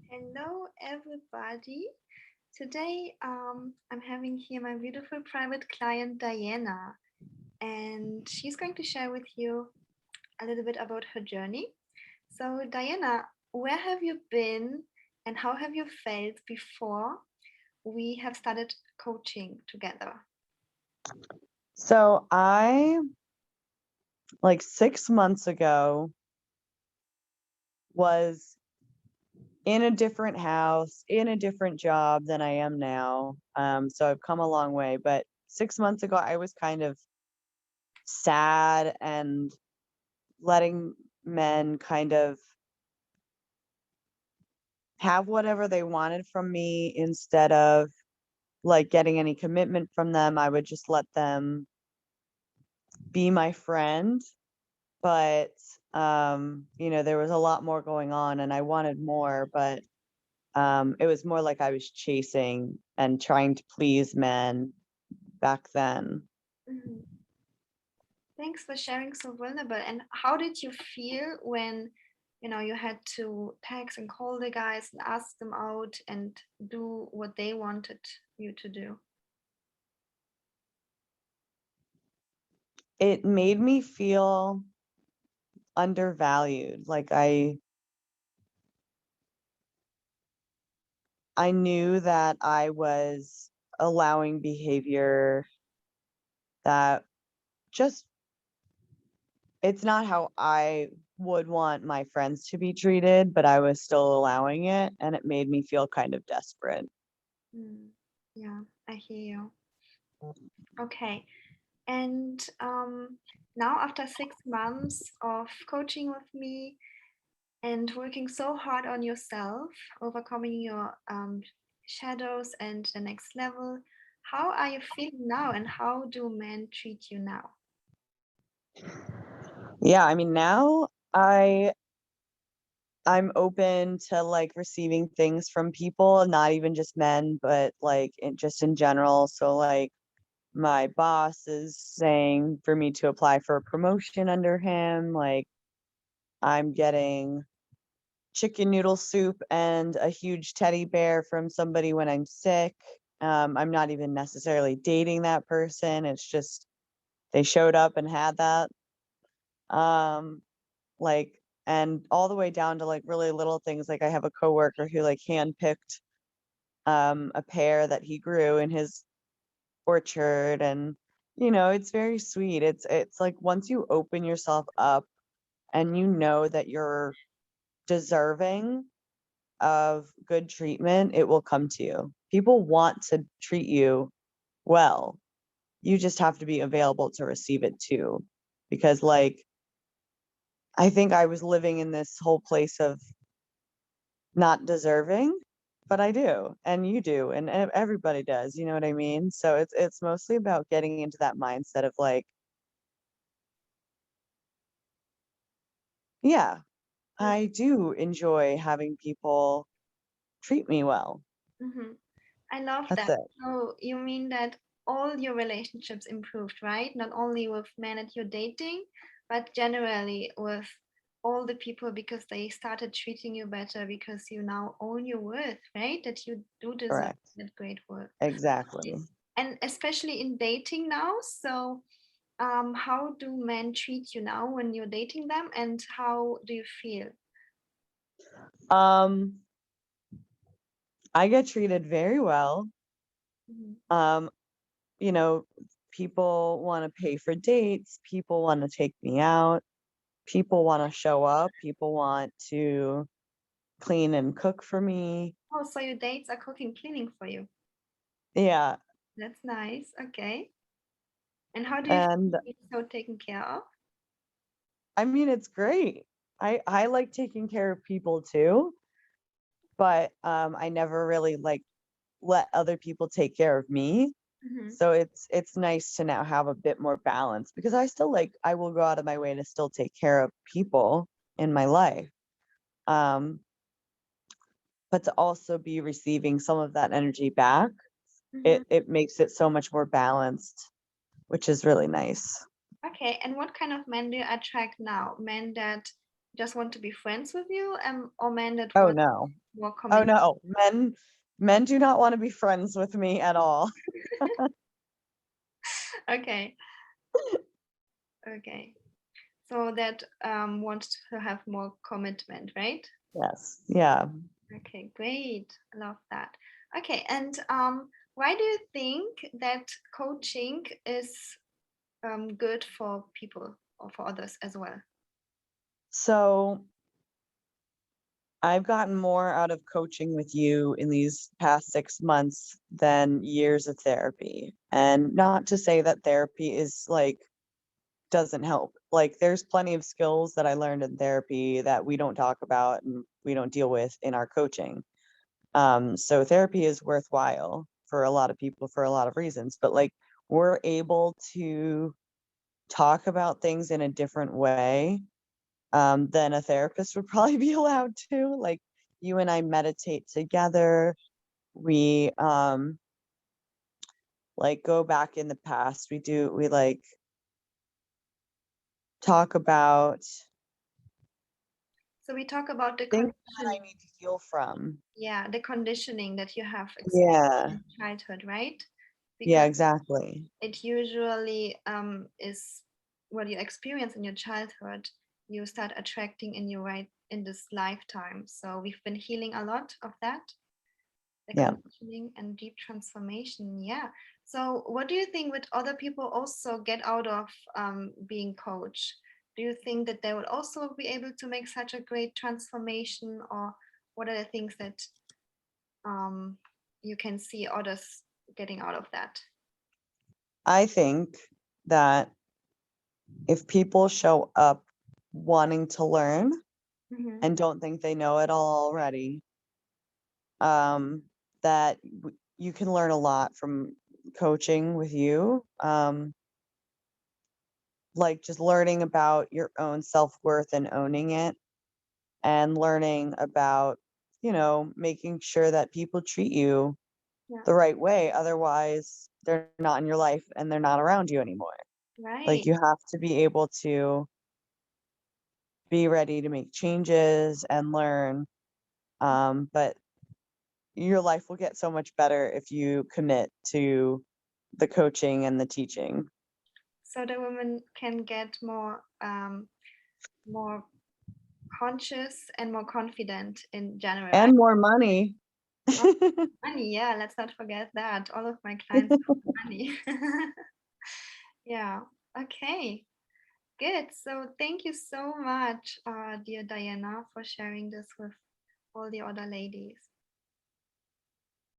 Hello, everybody. Today, I'm having here my beautiful private client, Diana, and she's going to share with you a little bit about her journey. So, Diana, where have you been and how have you felt before we have started coaching together? So I, like 6 months ago, was in a different house, in a different job than I am now. So I've come a long way. But 6 months ago, I was kind of sad and letting men kind of have whatever they wanted from me instead of like getting any commitment from them. I would just let them be my friend. But there was a lot more going on and I wanted more, but it was more like I was chasing and trying to please men back then. Mhm. Thanks for sharing so vulnerable. And how did you feel when, you had to text and call the guys and ask them out and do what they wanted you to do? It made me feel undervalued. Like I knew that I was allowing behavior that just it's not how I would want my friends to be treated, but I was still allowing it and it made me feel kind of desperate. Mm, yeah, I hear you. Okay. And now, after 6 months of coaching with me and working so hard on yourself, overcoming your shadows and the next level, how are you feeling now and how do men treat you now? Yeah, I mean now I'm open to like receiving things from people, not even just men, but like just in general. So like my boss is saying for me to apply for a promotion under him, like I'm getting chicken noodle soup and a huge teddy bear from somebody when I'm sick. I'm not even necessarily dating that person. It's just they showed up and had that. Um, like and all the way down to like really little things. Like I have a coworker who like handpicked a pear that he grew in his orchard, and it's very sweet. It's like once you open yourself up and you know that you're deserving of good treatment, it will come to you. People want to treat you well. You just have to be available to receive it too. Because like I think I was living in this whole place of not deserving, but I do, and you do, and everybody does, you know what I mean? So it's mostly about getting into that mindset of like, yeah, I do enjoy having people treat me well. Mm-hmm. I love That's that. it. So you mean that all your relationships improved, right? Not only with men that you're dating, but generally with all the people because they started treating you better because you now own your worth, right? That you do deserve Correct. that great work. Exactly. And especially in dating now. So, how do men treat you now when you're dating them, and how do you feel? Um, I get treated very well. Mhm. Um, you know, People want to pay for dates, people want to take me out, people want to show up, people want to clean and cook for me. Oh, so your dates are cooking, cleaning for you. Yeah, That's nice. Okay. And how do you feel and being so taken care of? I mean it's great. I like taking care of people too, but I never really like let other people take care of me. Hmm. So it's nice to now have a bit more balance because I will go out of my way to still take care of people in my life. Um, but to also be receiving some of that energy back, Hmm. it makes it so much more balanced, which is really nice. Okay. And what kind of men do you attract now? Men that just want to be friends with you, or men that Oh, want no. more Oh, commitment? no. Men do not want to be friends with me at all. Okay, okay. So that wants to have more commitment, right? Yes. Yeah. Okay, great. I love that. Okay, and why do you think that coaching is good for people or for others as well? So I've gotten more out of coaching with you in these past 6 months than years of therapy. And not to say that therapy is like doesn't help. Like there's plenty of skills that I learned in therapy that we don't talk about and we don't deal with in our coaching. So therapy is worthwhile for a lot of people for a lot of reasons, but like we're able to talk about things in a different way than a therapist would probably be allowed to. Like you and I meditate together. We like go back in the past. We like talk about So we talk about the things that I conditioning. need to heal from. Yeah, the conditioning that you have experienced Yeah. in childhood, right? Yeah, Because exactly. it usually is what you experience in your childhood, you start attracting in your right in this lifetime. So we've been healing a lot of that, the Yeah. conditioning and deep transformation. Yeah. So what do you think would other people also get out of being coach? Do you think that they would also be able to make such a great transformation, or what are the things that um, you can see others getting out of that? I think that if people show up wanting to learn Mm-hmm. and don't think they know it all already, um, that you can learn a lot from coaching with you. Like just learning about your own self-worth and owning it, and learning about, making sure that people treat you Yeah. the right way. Otherwise, they're not in your life and they're not around you anymore. Like Right. you have to be able to be ready to make changes and learn. But your life will get so much better if you commit to the coaching and the teaching. So the women can get more conscious and more confident in general, right? And more money. Oh, money, yeah, let's not forget that. All of my clients have money. Yeah. Okay. Good. So thank you so much, dear Diana, for sharing this with all the other ladies.